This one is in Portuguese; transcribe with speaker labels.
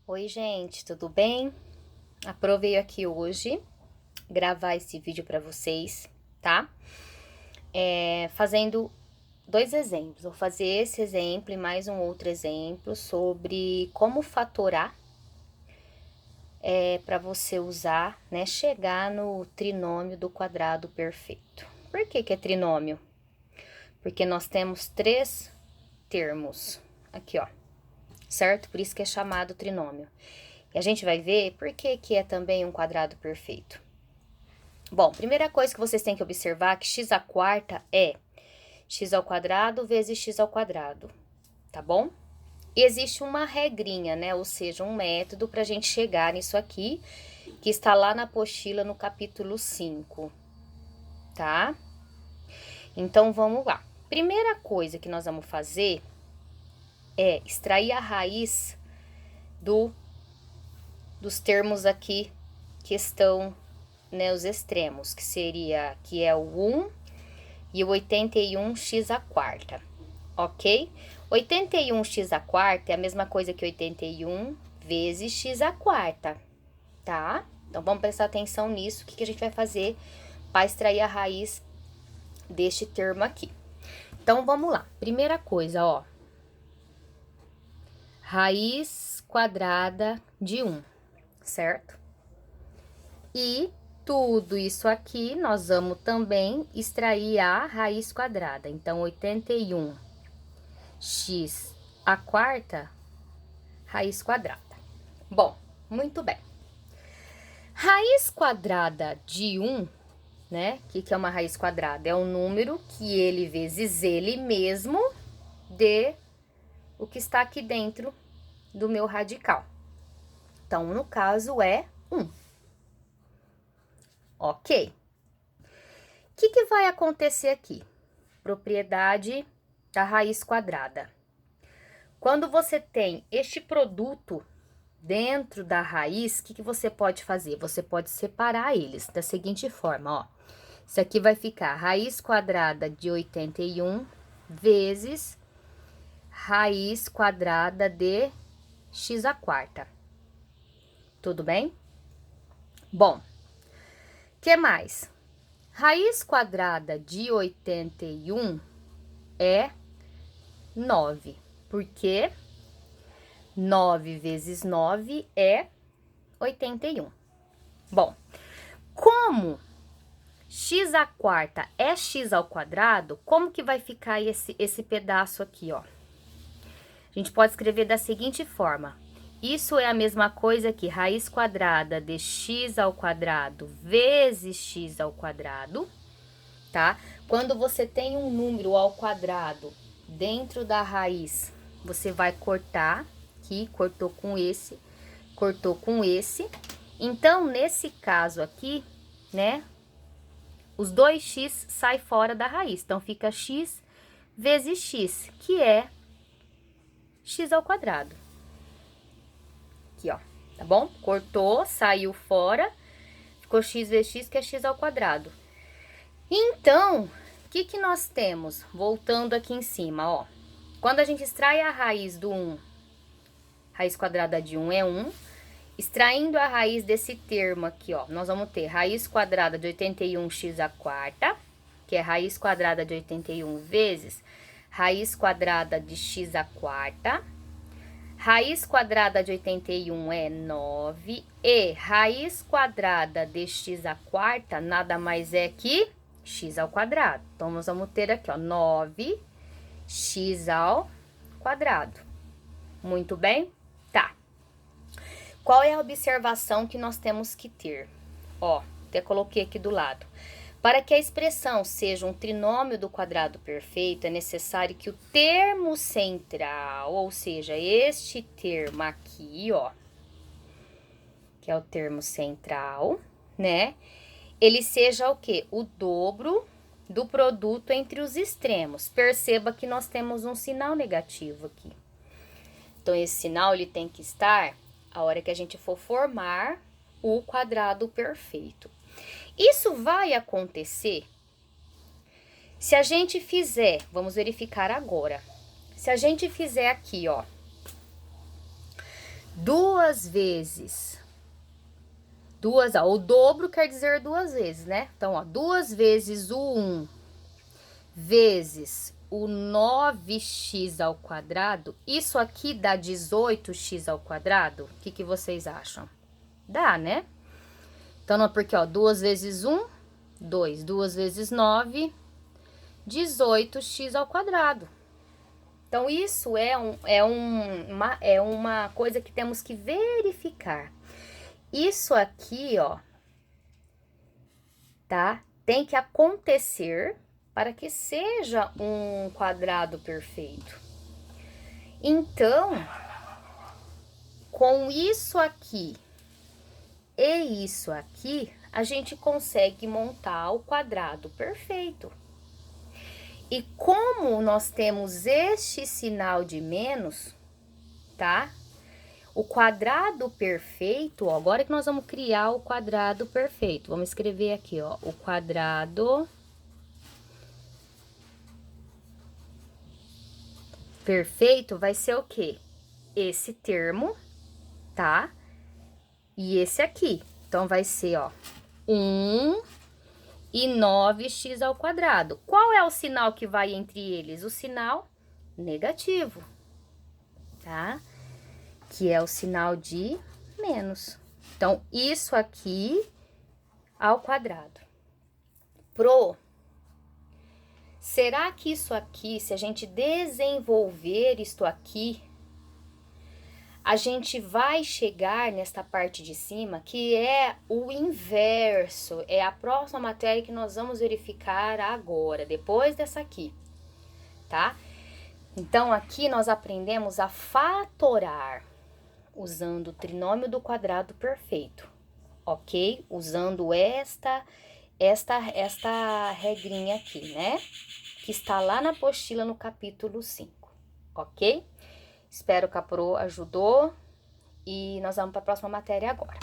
Speaker 1: Oi, gente, tudo bem? Aprovei aqui hoje gravar esse vídeo para vocês, tá? Fazendo dois exemplos. Vou fazer esse exemplo e mais um outro exemplo sobre como fatorar para você usar, né? Chegar no trinômio do quadrado perfeito. Por que que é trinômio? Porque nós temos três termos aqui, ó, certo? Por isso que é chamado trinômio. E a gente vai ver por que que é também um quadrado perfeito. Bom, primeira coisa que vocês têm que observar é que x à quarta é x ao quadrado vezes x ao quadrado, tá bom? E existe uma regrinha, né? Ou seja, um método para a gente chegar nisso aqui, que está lá na apostila no capítulo 5, tá? Então, vamos lá. Primeira coisa que nós vamos fazer é extrair a raiz dos termos aqui que estão, né, os extremos, que é o 1 e o 81x à quarta, ok? 81x à quarta é a mesma coisa que 81 vezes x à quarta, tá? Então, vamos prestar atenção nisso, o que a gente vai fazer para extrair a raiz deste termo aqui. Então, vamos lá. Primeira coisa, ó. Raiz quadrada de 1, certo? E tudo isso aqui, nós vamos também extrair a raiz quadrada. Então, 81x à quarta, raiz quadrada. Bom, muito bem. Raiz quadrada de 1, né? O que é uma raiz quadrada? É um número que ele vezes ele mesmo dê o que está aqui dentro do meu radical. Então, no caso, é 1. Ok. O que vai acontecer aqui? Propriedade da raiz quadrada. Quando você tem este produto dentro da raiz, o que você pode fazer? Você pode separar eles da seguinte forma, ó. Isso aqui vai ficar raiz quadrada de 81 vezes raiz quadrada de x à quarta. Tudo bem? Bom, que mais? Raiz quadrada de 81 é 9, porque 9 vezes 9 é 81. Bom, como x à quarta é x ao quadrado, como que vai ficar esse pedaço aqui, ó? A gente pode escrever da seguinte forma. Isso é a mesma coisa que raiz quadrada de x ao quadrado vezes x ao quadrado, tá? Quando você tem um número ao quadrado dentro da raiz, você vai cortar aqui, cortou com esse, cortou com esse. Então, nesse caso aqui, né, os 2x saem fora da raiz. Então, fica x vezes x, que é x ao quadrado. Aqui, ó, tá bom? Cortou, saiu fora, ficou x vezes x, que é x ao quadrado. Então, o que nós temos? Voltando aqui em cima, ó. Quando a gente extrai a raiz do 1, raiz quadrada de 1 é 1. Extraindo a raiz desse termo aqui, ó, nós vamos ter raiz quadrada de 81x à quarta, que é raiz quadrada de 81 vezes raiz quadrada de x à quarta. Raiz quadrada de 81 é 9. E raiz quadrada de x à quarta nada mais é que x ao quadrado. Então, nós vamos ter aqui, ó, 9x ao quadrado. Muito bem? Tá. Qual é a observação que nós temos que ter? Ó, até coloquei aqui do lado. Para que a expressão seja um trinômio do quadrado perfeito, é necessário que o termo central, ou seja, este termo aqui, ó, que é o termo central, né? Ele seja o quê? O dobro do produto entre os extremos. Perceba que nós temos um sinal negativo aqui. Então, esse sinal, ele tem que estar a hora que a gente for formar o quadrado perfeito. Isso vai acontecer se a gente fizer, vamos verificar agora. Se a gente fizer aqui, ó, 2 vezes. O dobro quer dizer 2 vezes, né? Então, ó, 2 vezes o 1 vezes o 9x ao quadrado, isso aqui dá 18x ao quadrado? O que vocês acham? Dá, né? Então, não, porque, ó, 2 vezes 1, 2. 2 vezes 9, 18x ao quadrado. Então, isso é uma coisa que temos que verificar. Isso aqui, ó, tá? Tem que acontecer para que seja um quadrado perfeito. Então, com isso aqui e isso aqui, a gente consegue montar o quadrado perfeito. E como nós temos este sinal de menos, tá? O quadrado perfeito, ó, agora que nós vamos criar o quadrado perfeito. Vamos escrever aqui, ó, o quadrado perfeito vai ser o quê? Esse termo, tá? E esse aqui. Então, vai ser, ó, 1 e 9x ao quadrado. Qual é o sinal que vai entre eles? O sinal negativo, tá? Que é o sinal de menos. Então, isso aqui ao quadrado. Será que isso aqui, se a gente desenvolver isto aqui, a gente vai chegar nesta parte de cima, que é o inverso, é a próxima matéria que nós vamos verificar agora, depois dessa aqui, tá? Então, aqui nós aprendemos a fatorar, usando o trinômio do quadrado perfeito, ok? Usando esta regrinha aqui, né? Que está lá na apostila no capítulo 5, ok? Espero que a Pro ajudou e nós vamos para a próxima matéria agora.